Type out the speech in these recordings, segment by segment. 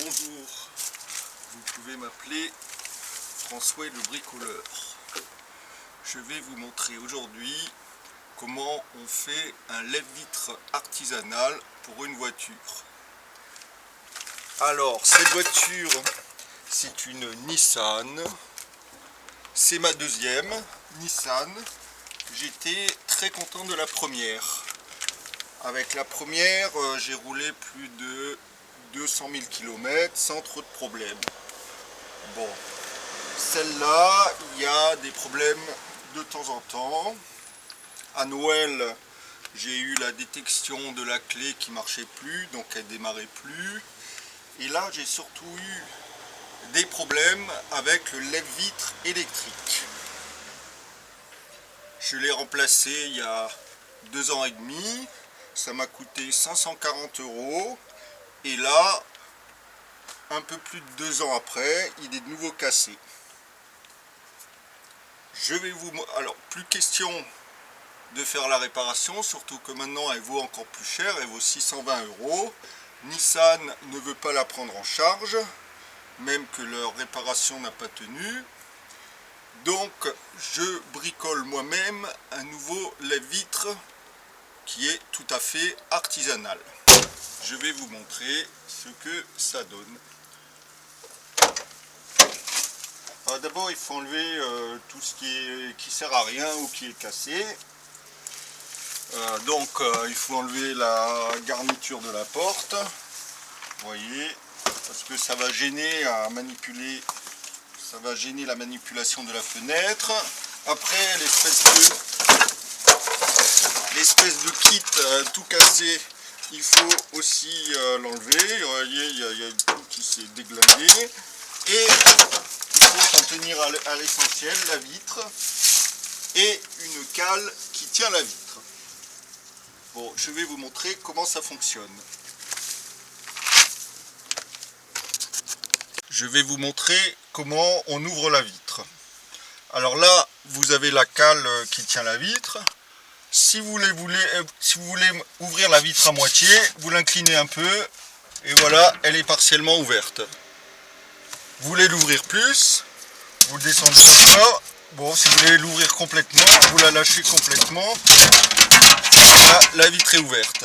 Bonjour, vous pouvez m'appeler François le bricoleur. Je vais vous montrer aujourd'hui comment on fait un lève-vitre artisanal pour une voiture. Alors, cette voiture, c'est une Nissan. C'est ma deuxième Nissan. J'étais très content de la première. Avec la première, j'ai roulé plus de 200 000 km sans trop de problèmes. Bon, celle-là, il y a des problèmes de temps en temps. À Noël, j'ai eu la détection de la clé qui marchait plus, donc elle démarrait plus. Et là, j'ai surtout eu des problèmes avec le lève-vitre électrique. Je l'ai remplacé il y a 2 ans et demi. Ça m'a coûté 540 €. Et là, un peu plus de 2 ans après, il est de nouveau cassé. Je vais vous... Alors, plus question de faire la réparation, surtout que maintenant elle vaut encore plus cher, elle vaut 620 €. Nissan ne veut pas la prendre en charge, même que leur réparation n'a pas tenu. Donc, je bricole moi-même un nouveau lève-vitre qui est tout à fait artisanal. Je vais vous montrer ce que ça donne. D'abord, il faut enlever tout ce qui sert à rien ou qui est cassé. Il faut enlever la garniture de la porte. Vous voyez, parce que ça va gêner à manipuler. Ça va gêner la manipulation de la fenêtre. Après, l'espèce de kit tout cassé, il faut aussi l'enlever. Vous voyez, il y a tout qui s'est déglingué. Et il faut s'en tenir à l'essentiel, la vitre et une cale qui tient la vitre. Bon, je vais vous montrer comment ça fonctionne. Je vais vous montrer comment on ouvre la vitre. Alors là, vous avez la cale qui tient la vitre. Si vous voulez ouvrir la vitre à moitié, vous l'inclinez un peu et voilà, elle est partiellement ouverte. Vous voulez l'ouvrir plus, vous le descendez comme ça. Bon, si vous voulez l'ouvrir complètement, vous la lâchez complètement. Là, la vitre est ouverte.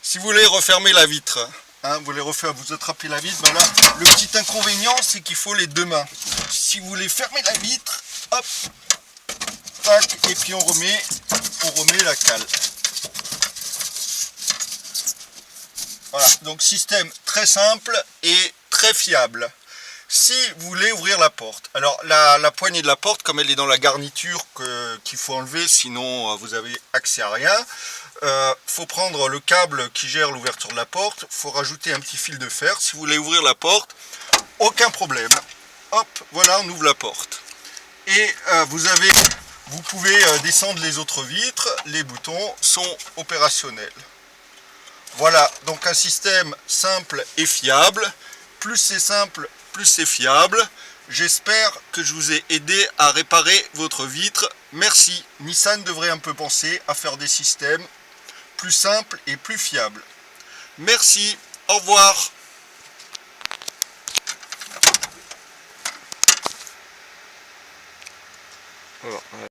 Si vous voulez refermer la vitre, vous voulez refaire, vous attrapez la vitre, ben là, le petit inconvénient, c'est qu'il faut les deux mains. Si vous voulez fermer la vitre, hop, tac, et puis on remet la cale. Voilà, donc système très simple et très fiable. Si vous voulez ouvrir la porte, alors la poignée de la porte, comme elle est dans la garniture qu'il faut enlever, sinon vous avez accès à rien, faut prendre le câble qui gère l'ouverture de la porte, faut rajouter un petit fil de fer. Si vous voulez ouvrir la porte, aucun problème. Hop, voilà, on ouvre la porte. Et vous pouvez descendre les autres vitres, les boutons sont opérationnels. Voilà, donc un système simple et fiable. Plus c'est simple, plus c'est fiable. J'espère que je vous ai aidé à réparer votre vitre. Merci. Nissan devrait un peu penser à faire des systèmes plus simples et plus fiables. Merci. Au revoir.